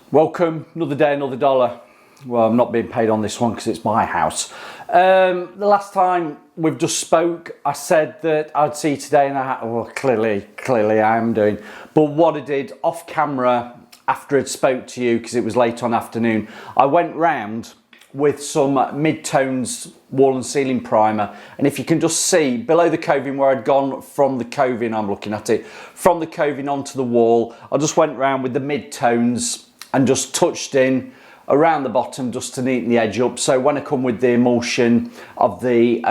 Welcome, another day, another dollar. Well, I'm not being paid on this one because it's my house. The last time we've just spoke, I said that I'd see you today, and well, clearly I am doing. But what I did off camera after I'd spoke to you, because it was late on afternoon, I went round with some mid-tones wall and ceiling primer, and if you can just see below the coving where I'd gone from the coving, I'm looking at it, from the coving onto the wall, I just went round with the mid-tones and just touched in around the bottom just to neaten the edge up. So when I come with the emulsion of the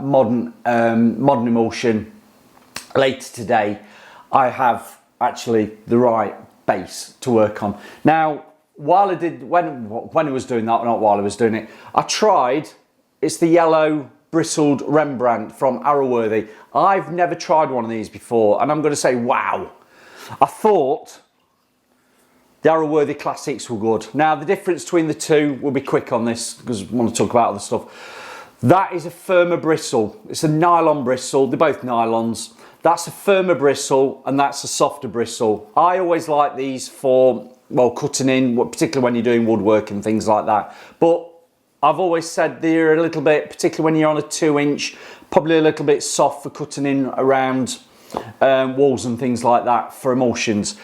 modern emulsion later today, I have actually the right base to work on. Now, while I did, when I was doing that, not while I was doing it, I tried, it's the yellow bristled Rembrandt from Arrowworthy. I've never tried one of these before, and I'm going to say, wow. I thought the Arrowworthy Classics were good. Now, the difference between the two, we'll be quick on this because I want to talk about other stuff. That is a firmer bristle. It's a nylon bristle. They're both nylons. That's a firmer bristle and that's a softer bristle. I always like these for, well, cutting in, particularly when you're doing woodwork and things like that. But I've always said they're a little bit, particularly when you're on a 2-inch, probably a little bit soft for cutting in around walls and things like that for emulsions.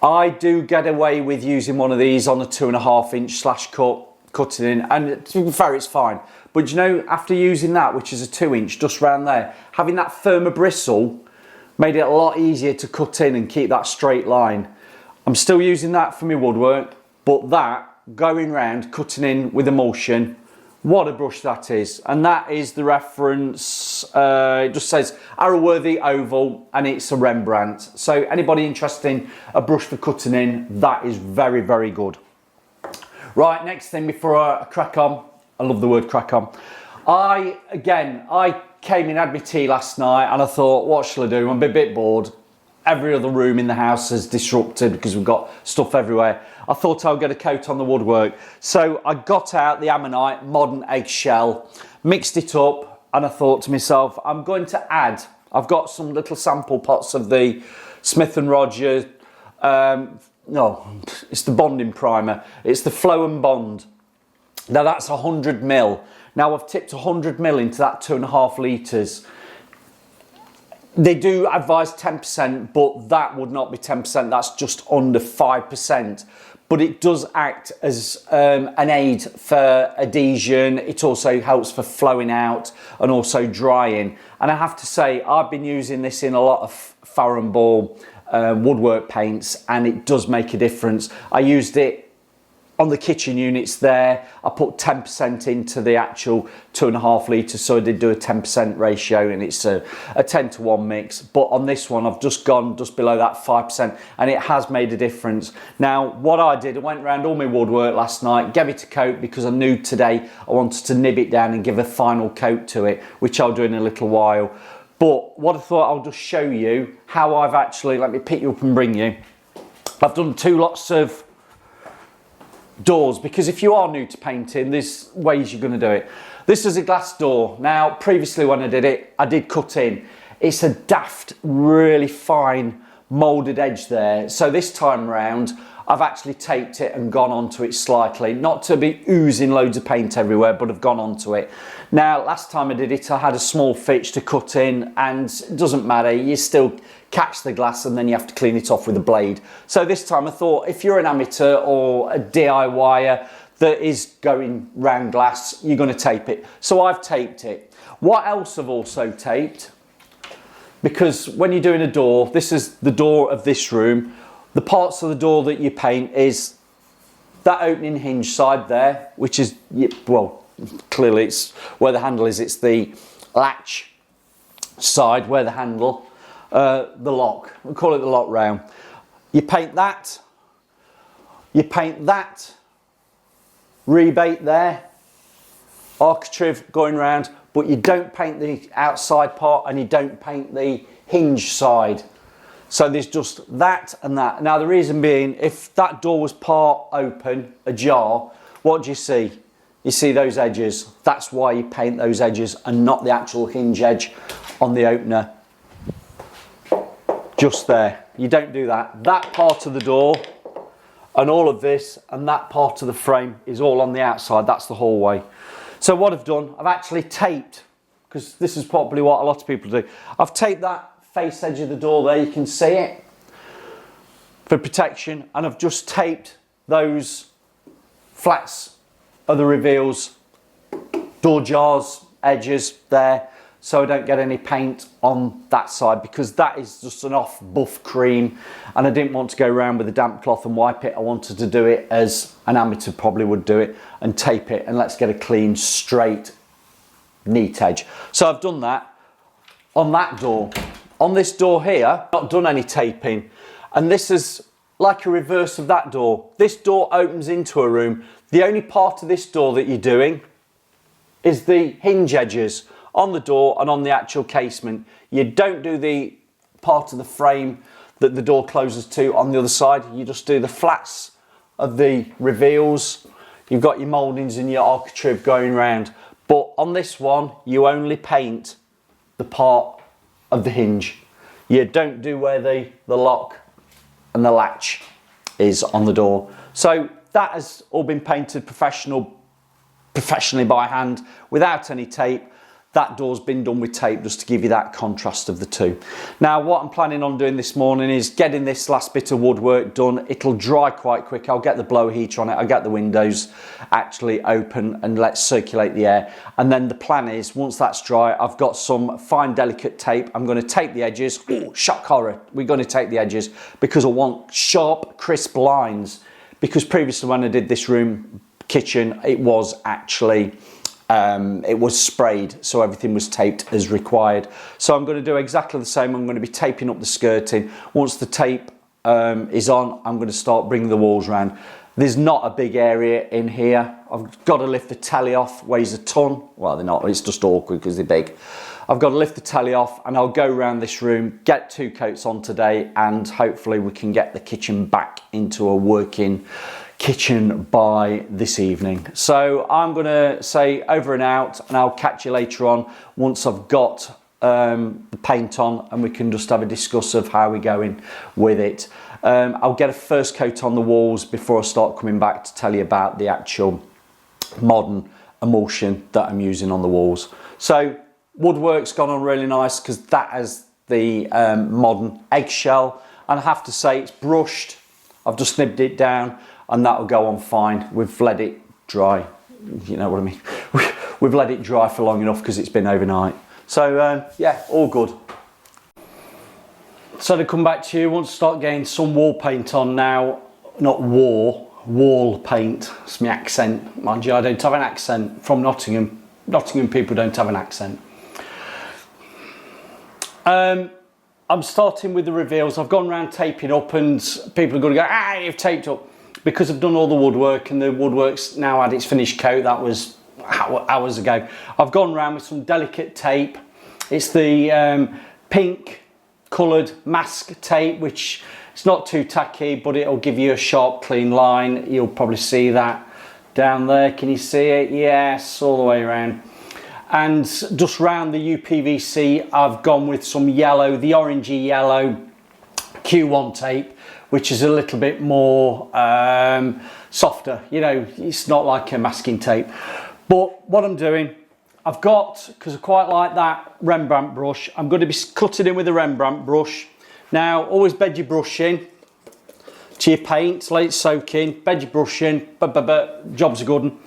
I do get away with using one of these on a 2.5-inch slash cut, cutting in, and to be fair, it's fine. But you know, after using that, which is a 2-inch, just round there, having that firmer bristle made it a lot easier to cut in and keep that straight line. I'm still using that for my woodwork, but that, going round, cutting in with emulsion, what a brush that is. And that is the reference, it just says Arrowworthy Oval, and it's a Rembrandt. So anybody interested in a brush for cutting in, that is very, very good. Right, next thing before I crack on, I love the word crack on. I came in, had my tea last night, and I thought, what shall I do? I'm a bit bored. Every other room in the house is disrupted because we've got stuff everywhere. I thought I'll get a coat on the woodwork. So I got out the Ammonite Modern Eggshell, mixed it up, and I thought to myself, I'm going to add, I've got some little sample pots of the Smith & Roger, no, it's the bonding primer. It's the Flow and Bond. Now that's 100 ml. Now I've tipped 100 ml into that 2.5 litres. They do advise 10%, but that would not be 10%. That's just under 5%. But it does act as an aid for adhesion. It also helps for flowing out and also drying. And I have to say, I've been using this in a lot of Farrow and Ball woodwork paints, and it does make a difference. I used it on the kitchen units there. I put 10% into the actual 2.5 litres, so I did do a 10% ratio, and it's a 10-to-1 mix. But on this one, I've just gone just below that 5%, and it has made a difference. Now, what I did, I went around all my woodwork last night, gave it a coat because I knew today I wanted to nib it down and give a final coat to it, which I'll do in a little while. But what I thought, I'll just show you how I've actually, let me pick you up and bring you. I've done 2 lots of doors, because if you are new to painting, there's ways you're going to do it. This is a glass door. Now, previously when I did it, I did cut in. It's a daft, really fine moulded edge there. So this time round, I've actually taped it and gone onto it slightly, not to be oozing loads of paint everywhere, but I've gone onto it. Now, last time I did it, I had a small fitch to cut in, and it doesn't matter, you still catch the glass and then you have to clean it off with a blade. So this time I thought, if you're an amateur or a DIYer that is going round glass, you're going to tape it. So I've taped it. What else I've also taped, because when you're doing a door, this is the door of this room, the parts of the door that you paint is that opening hinge side there, which is, well, clearly it's where the handle is, it's the latch side where the handle, the lock, we'll call it the lock round. You paint that, You paint that rebate there, architrave going round, but you don't paint the outside part and you don't paint the hinge side. So there's just that and that. Now the reason being, if that door was part open, ajar, what do you see? You see those edges. That's why you paint those edges and not the actual hinge edge on the opener. Just there. You don't do that. That part of the door and all of this and that part of the frame is all on the outside. That's the hallway. So what I've done, I've actually taped, because this is probably what a lot of people do. I've taped that face edge of the door there, you can see it, for protection, and I've just taped those flats of the reveals, door jars, edges there, so I don't get any paint on that side, because that is just an off buff cream and I didn't want to go around with a damp cloth and wipe it. I wanted to do it as an amateur probably would do it and tape it, and let's get a clean, straight, neat edge. So I've done that on that door. On this door here, not done any taping, and this is like a reverse of that door. This door opens into a room. The only part of this door that you're doing is the hinge edges on the door and on the actual casement. You don't do the part of the frame that the door closes to on the other side. You just do the flats of the reveals. You've got your mouldings and your architrave going round. But on this one, you only paint the part of the hinge. You don't do where the lock and the latch is on the door. So that has all been painted professionally by hand without any tape. That door's been done with tape just to give you that contrast of the two. Now what I'm planning on doing this morning is getting this last bit of woodwork done. It'll dry quite quick. I'll get the blower heater on it. I'll get the windows actually open and let's circulate the air. And then the plan is, once that's dry, I've got some fine delicate tape. I'm going to tape the edges. Ooh, shock horror. We're going to tape the edges because I want sharp, crisp lines. Because previously when I did this room kitchen, it was actually it was sprayed, so everything was taped as required. So I'm going to do exactly the same. I'm going to be taping up the skirting. Once the tape is on, I'm going to start bringing the walls around. There's not a big area in here. I've got to lift the telly off, weighs a ton. Well, they're not, it's just awkward because they're big. I've got to lift the telly off and I'll go around this room, get 2 coats on today, and hopefully we can get the kitchen back into a working kitchen by this evening. So I'm going to say over and out, and I'll catch you later on once I've got the paint on and we can just have a discuss of how we're going with it. I'll get a first coat on the walls before I start coming back to tell you about the actual modern emulsion that I'm using on the walls. So woodwork's gone on really nice because that is the modern eggshell, and I have to say it's brushed. I've just nibbed it down and that'll go on fine. We've let it dry, you know what I mean. We've let it dry for long enough because it's been overnight. So yeah, all good. So to come back to you, I want to start getting some wall paint on now. Not wall paint. It's my accent. Mind you, I don't have an accent. From Nottingham. Nottingham people don't have an accent. I'm starting with the reveals. I've gone around taping up and people are going to go, ah, you've taped up. Because I've done all the woodwork and the woodwork's now had its finished coat. That was hours ago. I've gone around with some delicate tape. It's the pink coloured mask tape, which it's not too tacky, but it'll give you a sharp, clean line. You'll probably see that down there. Can you see it? Yes, all the way around. And just round the UPVC, I've gone with some yellow, the orangey yellow Q1 tape, which is a little bit more softer. You know, it's not like a masking tape. But what I'm doing, I've got, because I quite like that Rembrandt brush, I'm going to be cutting in with a Rembrandt brush. Now, always bed your brush in to your paint, let it soak in, bed your brush in, job's a good one.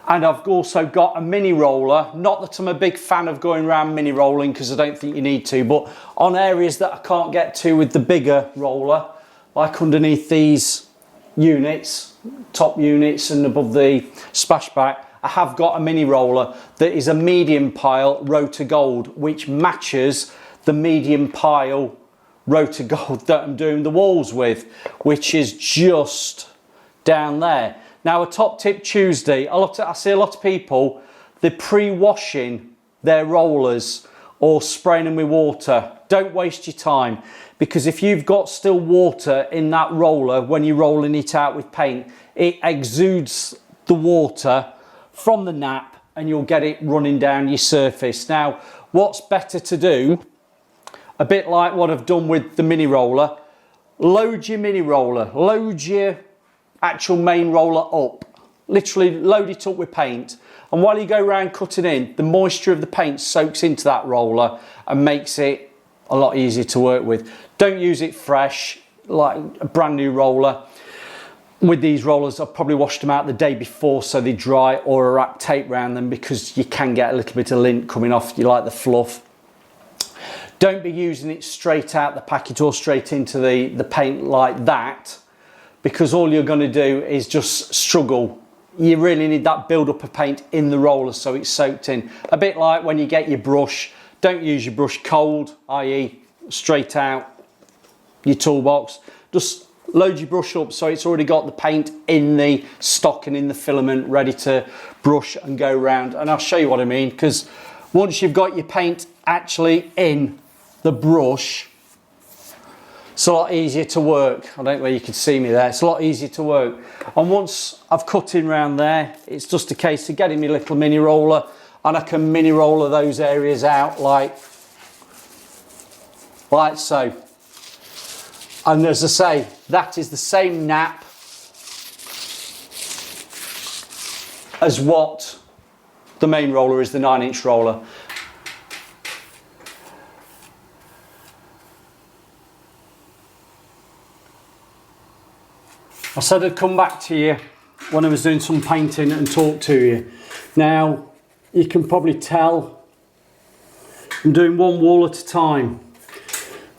And I've also got a mini roller. Not that I'm a big fan of going around mini rolling because I don't think you need to, but on areas that I can't get to with the bigger roller, like underneath these units, top units and above the splashback, I have got a mini roller that is a medium pile rotor gold, which matches the medium pile rotor gold that I'm doing the walls with, which is just down there. Now, a top tip Tuesday, I see a lot of people, they're pre-washing their rollers or spraying them with water. Don't waste your time, because if you've got still water in that roller when you're rolling it out with paint, it exudes the water from the nap and you'll get it running down your surface. Now, what's better to do, a bit like what I've done with the mini roller, load your mini roller, load your actual main roller up, literally load it up with paint, and while you go around cutting in, the moisture of the paint soaks into that roller and makes it a lot easier to work with. Don't use it fresh, like a brand new roller. With these rollers, I've probably washed them out the day before so they dry, or wrap tape around them, because you can get a little bit of lint coming off, you like the fluff. Don't be using it straight out the packet or straight into the paint like that, because all you're going to do is just struggle. You really need that build up of paint in the roller so it's soaked in. A bit like when you get your brush, don't use your brush cold, i.e. straight out your toolbox. Just load your brush up so it's already got the paint in the stock and in the filament ready to brush and go round. And I'll show you what I mean, because once you've got your paint actually in the brush, it's a lot easier to work. I don't know where you can see me there. It's a lot easier to work. And once I've cut in round there, it's just a case of getting my little mini roller, and I can mini roller those areas out like so. And as I say, that is the same nap as what the main roller is, the 9-inch roller. I said I'd come back to you when I was doing some painting and talk to you. Now, you can probably tell I'm doing one wall at a time.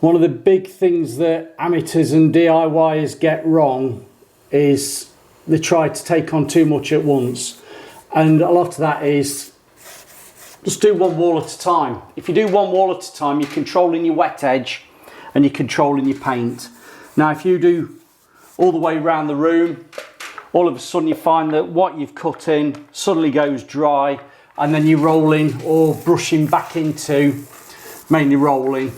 One of the big things that amateurs and DIYers get wrong is they try to take on too much at once. And a lot of that is just do one wall at a time. If you do one wall at a time, you're controlling your wet edge and you're controlling your paint. Now, if you do all the way around the room, all of a sudden you find that what you've cut in suddenly goes dry, and then you're rolling or brushing back into, mainly rolling,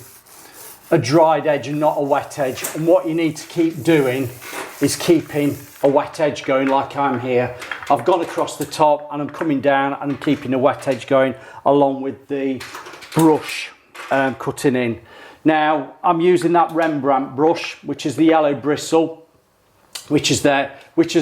a dried edge and not a wet edge. And what you need to keep doing is keeping a wet edge going, like I'm here. I've gone across the top and I'm coming down and I'm keeping a wet edge going along with the brush cutting in. Now, I'm using that Rembrandt brush, which is the yellow bristle, which is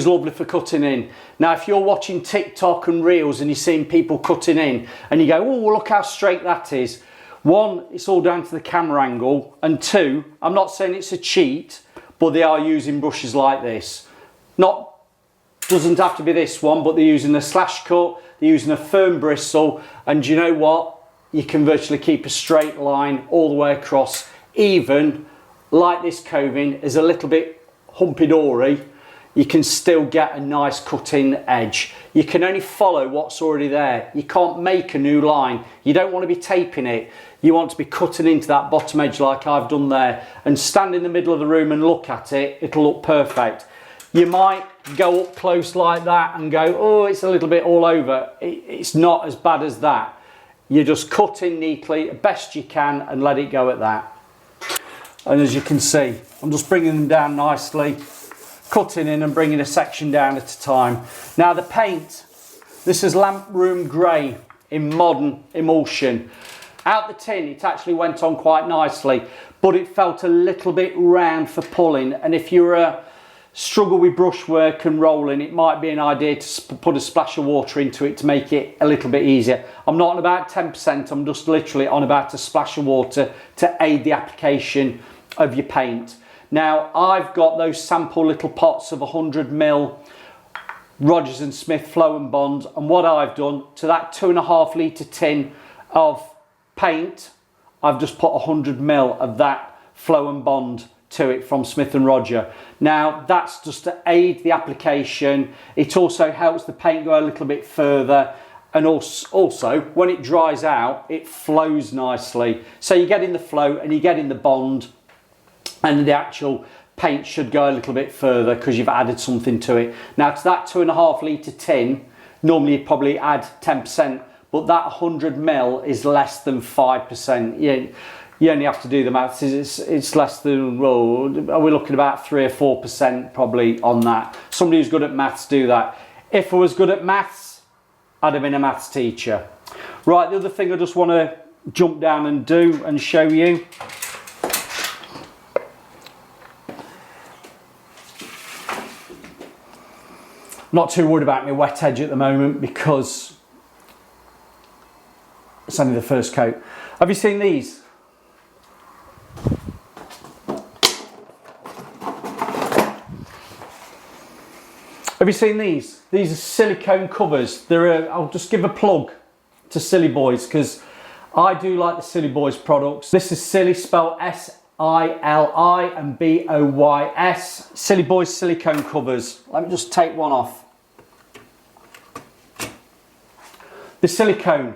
lovely for cutting in. Now, if you're watching TikTok and Reels and you're seeing people cutting in and you go, oh, well, look how straight that is. One, it's all down to the camera angle, and two, I'm not saying it's a cheat, but they are using brushes like this. Doesn't have to be this one, but they're using a slash cut, they're using a firm bristle, and you know what? You can virtually keep a straight line all the way across, even like this coving is a little bit humpy-dory, you can still get a nice cut-in edge. You can only follow what's already there. You can't make a new line. You don't want to be taping it. You want to be cutting into that bottom edge like I've done there, and stand in the middle of the room and look at it. It'll look perfect. You might go up close like that and go, oh, it's a little bit all over. It's not as bad as that. You just cut in neatly, best you can, and let it go at that. And as you can see, I'm just bringing them down nicely, cutting in and bringing a section down at a time. Now the paint, this is Lamp Room Grey in Modern Emulsion. Out the tin, it actually went on quite nicely, but it felt a little bit round for pulling. And if you're struggle with brushwork and rolling, it might be an idea to put a splash of water into it to make it a little bit easier. I'm not on about 10%, I'm just literally on about a splash of water to aid the application of your paint. Now, I've got those sample little pots of 100ml Rogers and Smith Flow and Bond, and what I've done to that 2.5 litre tin of paint, I've just put 100ml of that Flow and Bond to it from Smith & Roger. Now, that's just to aid the application. It also helps the paint go a little bit further, and also when it dries out, it flows nicely. So you get in the flow and you get in the bond, and the actual paint should go a little bit further because you've added something to it. Now to that 2.5 litre tin, normally you'd probably add 10%, but that 100 ml is less than 5%. You only have to do the maths. It's less than, well, we're looking about 3 or 4% probably on that. Somebody who's good at maths do that. If I was good at maths, I'd have been a maths teacher. Right, the other thing I just want to jump down and do and show you. Not too worried about my wet edge at the moment because it's only the first coat. Have you seen these? Have you seen these? These are silicone covers. I'll just give a plug to Silly Boys because I do like the Silly Boys products. This is Silly, spelled S-I-L-I and B-O-Y-S. Silly Boys silicone covers. Let me just take one off. The silicone,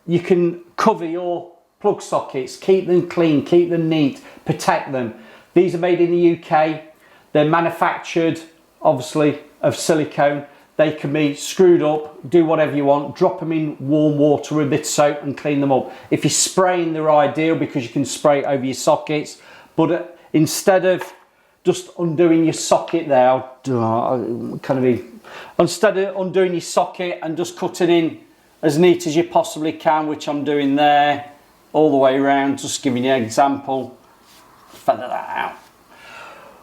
you can cover your plug sockets, keep them clean, keep them neat, protect them. These are made in the UK. They're manufactured, obviously, of silicone. They can be screwed up, do whatever you want, drop them in warm water with a bit of soap and clean them up. If you're spraying, they're ideal because you can spray it over your sockets. But instead of just undoing your socket there, instead of undoing your socket and just cutting in as neat as you possibly can, which I'm doing there, all the way around, just giving you an example, feather that out.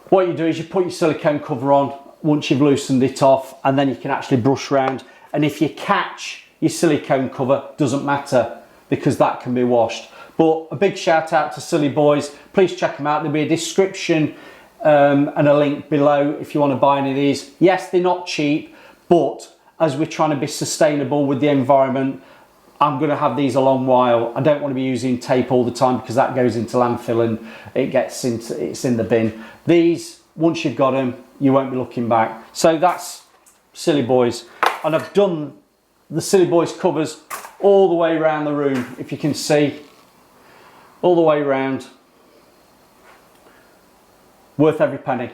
What you do is you put your silicone cover on once you've loosened it off, and then you can actually brush around. And if you catch your silicone cover, doesn't matter because that can be washed. But a big shout out to Silly Boys. Please check them out. There'll be a description and a link below if you want to buy any of these. Yes, they're not cheap, but as we're trying to be sustainable with the environment, I'm going to have these a long while. I don't want to be using tape all the time because that goes into landfill and it's in the bin. These, once you've got them, you won't be looking back. So that's Silly Boys. And I've done the Silly Boys covers all the way around the room, if you can see, all the way around. Worth every penny.